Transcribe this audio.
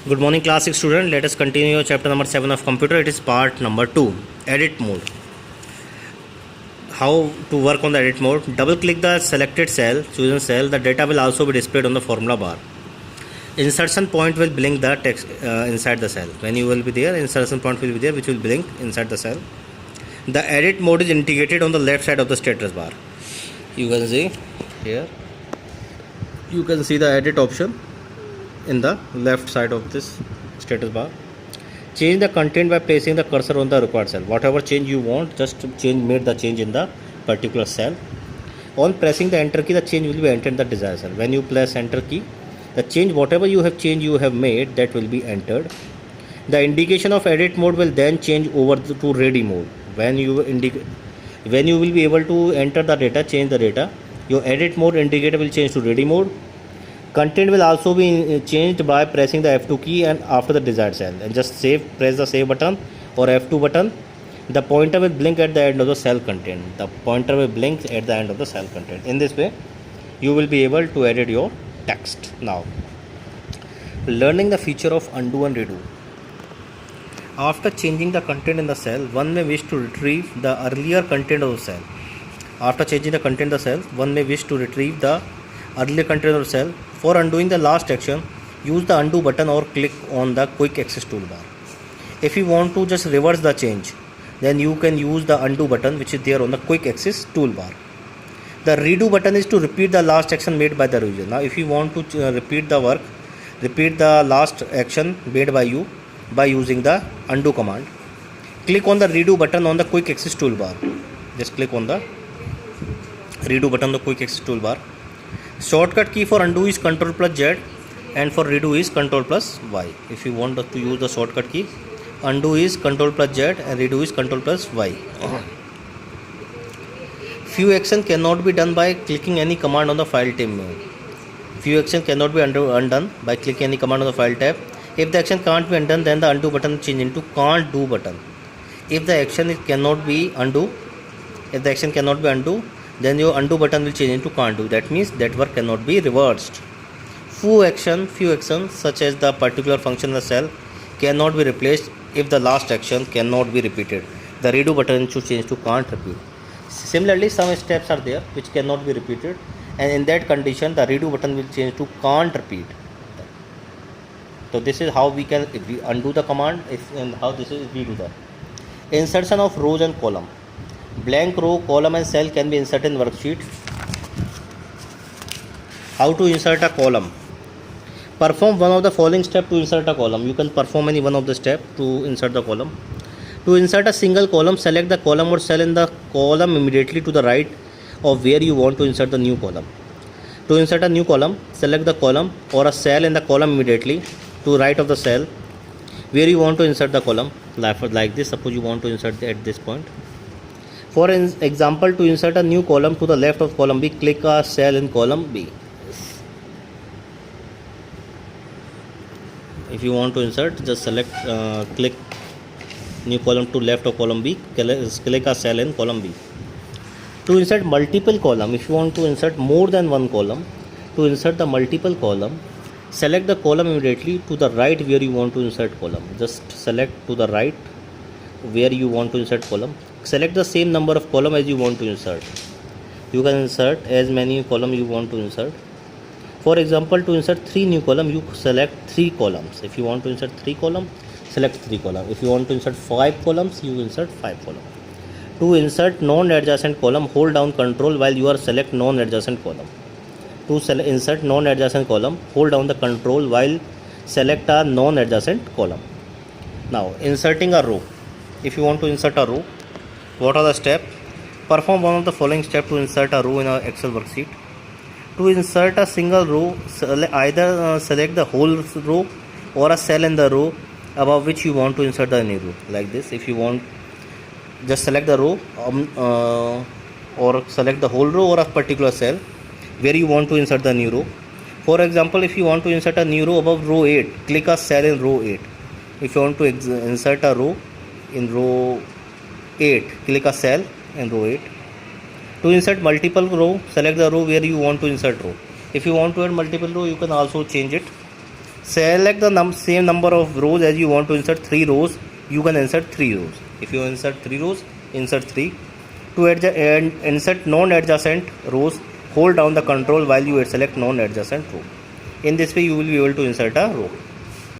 Good morning class 6 student. Let us continue your chapter number 7 of computer. It is part number 2, edit mode. How to work on the edit mode? Double click the selected cell, chosen cell. The data will also be displayed on the formula bar. Insertion point will blink the text inside the cell. When you will be there, insertion point will be there which will blink inside the cell. The edit mode is integrated on the left side of the status bar. You can see here. You can see the edit option in the left side of this status bar. Change the content by placing the cursor on the required cell. Whatever change you want, just make the change in the particular cell. On pressing the enter key, the change will be entered in the desired cell. When you press enter key, the change, whatever you have made, that will be entered. The indication of edit mode will then change over to ready mode. When you will be able to enter the data, change the data, your edit mode indicator will change to ready mode. Content will also be changed by pressing the F2 key and after the desired cell, and just press the save button or F2 button. The pointer will blink at the end of the cell content. The pointer will blink at the end of the cell content. In this way, you will be able to edit your text. Now, learning the feature of undo and redo. After changing the content in the cell, one may wish to retrieve the earlier content of the cell. After changing the content of the cell, one may wish to retrieve the earlier content of the cell. For undoing the last action, use the undo button or click on the quick access toolbar. If you want to just reverse the change, then you can use the undo button which is there on the quick access toolbar. The redo button is to repeat the last action made by the user. Now if you want to repeat the last action made by you by using the undo command, click on the redo button on the quick access toolbar. Just click on the redo button on the quick access toolbar. Shortcut key for undo is Ctrl plus Z and for redo is Ctrl plus Y. If you want to use the shortcut key, undo is Ctrl plus Z and redo is Ctrl plus Y. Few action cannot be done by clicking any command on the file tab menu. Few action cannot be undone by clicking any command on the file tab. If the action can't be undone, then the undo button change into can't do button. If the action cannot be undo, then your undo button will change into can't do. That means that work cannot be reversed. Few actions such as the particular function in the cell cannot be replaced if the last action cannot be repeated. The redo button should change to can't repeat. Similarly, some steps are there which cannot be repeated, and in that condition the redo button will change to can't repeat. So this is how we can undo the command, and how we do that. Insertion of rows and column. Blank row, column and cell can be inserted in worksheet. How to insert a column? Perform one of the following steps to insert a column. You can perform any one of the steps to insert the column. To insert a single column, select the column or cell in the column immediately to the right of where you want to insert the new column. To insert a new column, select the column or a cell in the column immediately to right of the cell where you want to insert the column. Like this, suppose you want to insert at this point. For example, to insert a new column to the left of column B, click a cell in column B. If you want to insert, just click new column to left of column B, click a cell in column B. To insert multiple column, if you want to insert more than one column, to insert the multiple column, select the column immediately to the right where you want to insert column. Just select to the right where you want to insert column. Select the same number of column as you want to insert. You can insert as many column you want to insert. For example, to insert 3 new column, you select 3 columns. If you want to insert 3 column, select 3 column. If you want to insert 5 columns, you insert 5 column. To insert non-adjacent column, hold down Control while you are select non-adjacent column. To insert non-adjacent column, hold down the Control while select a non-adjacent column. Now, inserting a row. If you want to insert a row, what are the steps? Perform one of the following steps to insert a row in an Excel worksheet. To insert a single row, either select the whole row or a cell in the row above which you want to insert the new row. Like this. If you want, just select the row or select the whole row or a particular cell where you want to insert the new row. For example, if you want to insert a new row above row 8, click a cell in row 8. If you want to insert a row in row 8, click a cell in row 8. To insert multiple row, select the row where you want to insert row. If you want to add multiple row, you can also change it. select the same number of rows as you want to insert 3 rows. You can insert 3 rows. If you insert 3 rows, insert 3. To insert non-adjacent rows, hold down the control while you select non-adjacent row. In this way you will be able to insert a row.